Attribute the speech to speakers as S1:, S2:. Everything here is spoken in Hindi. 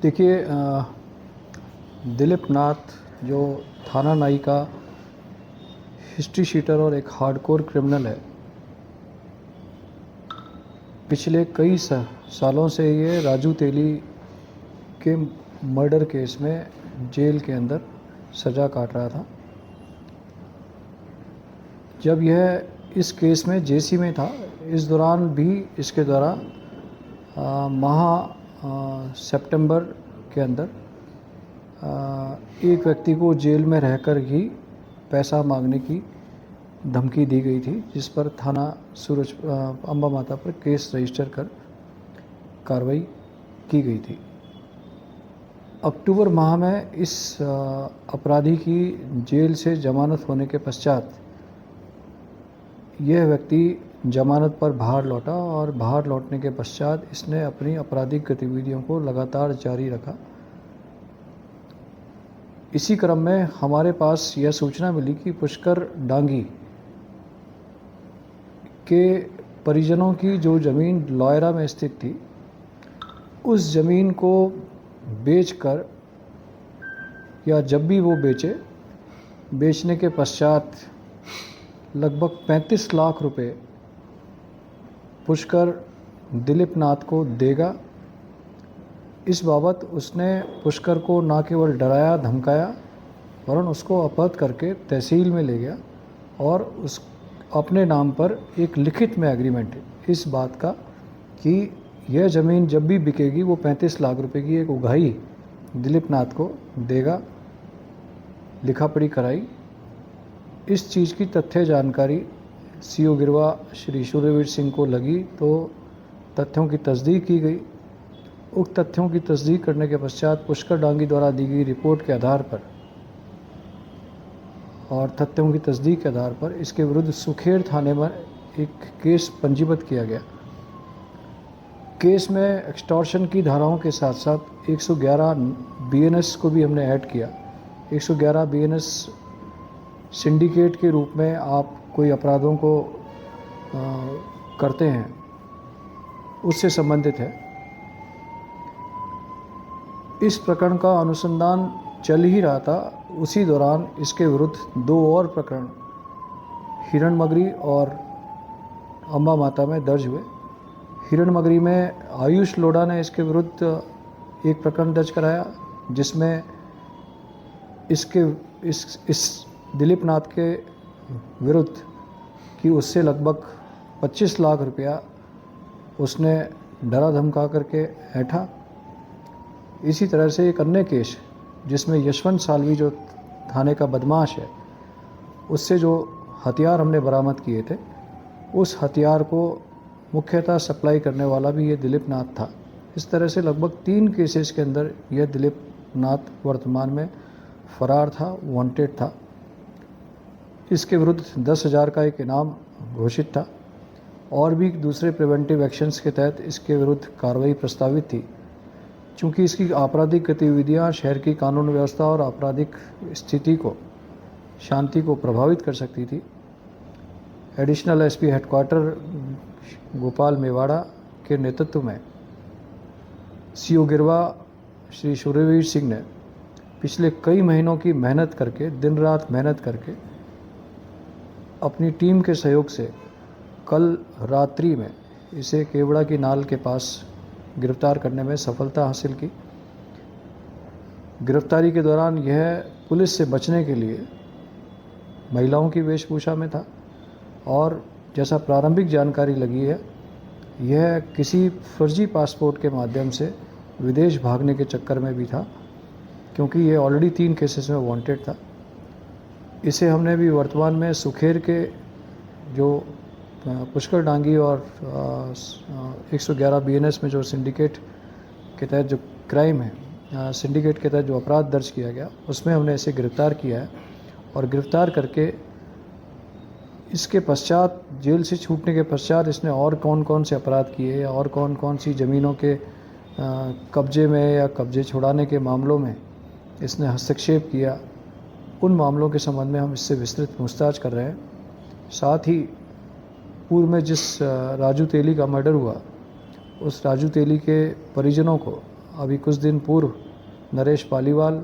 S1: देखिए, दिलीप नाथ जो थाना नाई का हिस्ट्री शीटर और एक हार्डकोर क्रिमिनल है। पिछले कई सालों से ये राजू तेली के मर्डर केस में जेल के अंदर सज़ा काट रहा था। जब यह इस केस में जेसी में था, इस दौरान भी इसके द्वारा सितंबर के अंदर एक व्यक्ति को जेल में रहकर ही पैसा मांगने की धमकी दी गई थी, जिस पर थाना अंबा माता पर केस रजिस्टर कर कार्रवाई की गई थी। अक्टूबर माह में इस अपराधी की जेल से जमानत होने के पश्चात यह व्यक्ति जमानत पर बाहर लौटा और बाहर लौटने के पश्चात इसने अपनी आपराधिक गतिविधियों को लगातार जारी रखा। इसी क्रम में हमारे पास यह सूचना मिली कि पुष्कर डांगी के परिजनों की जो ज़मीन लॉयरा में स्थित थी, उस ज़मीन को बेचकर या जब भी वो बेचने के पश्चात लगभग 35 लाख रुपए पुष्कर दिलीप नाथ को देगा। इस बाबत उसने पुष्कर को न केवल डराया धमकाया, वरन उसको अपहृत करके तहसील में ले गया और उस अपने नाम पर एक लिखित में एग्रीमेंट इस बात का कि यह ज़मीन जब भी बिकेगी वो 35 लाख रुपए की एक उगाही दिलीप नाथ को देगा, लिखा पढ़ी कराई। इस चीज़ की तथ्य जानकारी सीओ गिरवा श्री सूर्यवीर सिंह को लगी तो तथ्यों की तस्दीक की गई। उक्त तथ्यों की तस्दीक करने के पश्चात पुष्कर डांगी द्वारा दी गई रिपोर्ट के आधार पर और तथ्यों की तस्दीक के आधार पर इसके विरुद्ध सुखेर थाने में एक केस पंजीबद्ध किया गया। केस में एक्सटॉर्शन की धाराओं के साथ साथ 111 बीएनएस को भी हमने ऐड किया। 111 बीएनएस सिंडिकेट के रूप में आप कोई अपराधों को करते हैं, उससे संबंधित है। इस प्रकरण का अनुसंधान चल ही रहा था, उसी दौरान इसके विरुद्ध 2 और प्रकरण हिरणमगरी और अंबा माता में दर्ज हुए। हिरणमगरी में आयुष लोढ़ा ने इसके विरुद्ध एक प्रकरण दर्ज कराया, जिसमें इस दिलीप नाथ के विरुद्ध कि उससे लगभग 25 लाख रुपया उसने डरा धमका करके ऐंठा। इसी तरह से एक अन्य केस जिसमें यशवंत सालवी जो थाने का बदमाश है, उससे जो हथियार हमने बरामद किए थे, उस हथियार को मुख्यतः सप्लाई करने वाला भी ये दिलीप नाथ था। इस तरह से लगभग 3 केसेस के अंदर यह दिलीप नाथ वर्तमान में फरार था, वांटेड था। इसके विरुद्ध 10,000 का एक इनाम घोषित था और भी दूसरे प्रिवेंटिव एक्शंस के तहत इसके विरुद्ध कार्रवाई प्रस्तावित थी। चूँकि इसकी आपराधिक गतिविधियाँ शहर की कानून व्यवस्था और आपराधिक स्थिति को, शांति को प्रभावित कर सकती थी, additional SP headquarter Gopal Mewada के नेतृत्व में सीओ गिरवा श्री सूर्यवीर सिंह ने पिछले कई महीनों की मेहनत करके, दिन रात मेहनत करके, अपनी टीम के सहयोग से कल रात्रि में इसे केवड़ा की नाल के पास गिरफ्तार करने में सफलता हासिल की। गिरफ्तारी के दौरान यह पुलिस से बचने के लिए महिलाओं की वेशभूषा में था और जैसा प्रारंभिक जानकारी लगी है, यह किसी फर्जी पासपोर्ट के माध्यम से विदेश भागने के चक्कर में भी था, क्योंकि ये ऑलरेडी 3 केसेस में वांटेड था। इसे हमने भी वर्तमान में सुखेर के जो पुष्कर डांगी और 111 बीएनएस में जो सिंडिकेट के तहत जो क्राइम है, सिंडिकेट के तहत जो अपराध दर्ज किया गया, उसमें हमने इसे गिरफ्तार किया है और गिरफ्तार करके इसके पश्चात, जेल से छूटने के पश्चात इसने और कौन कौन से अपराध किए या और कौन कौन सी ज़मीनों के कब्जे में या कब्जे छुड़ाने के मामलों में इसने हस्तक्षेप किया, उन मामलों के संबंध में हम इससे विस्तृत पूछताछ कर रहे हैं। साथ ही पूर्व में जिस राजू तेली का मर्डर हुआ, उस राजू तेली के परिजनों को अभी कुछ दिन पूर्व नरेश पालीवाल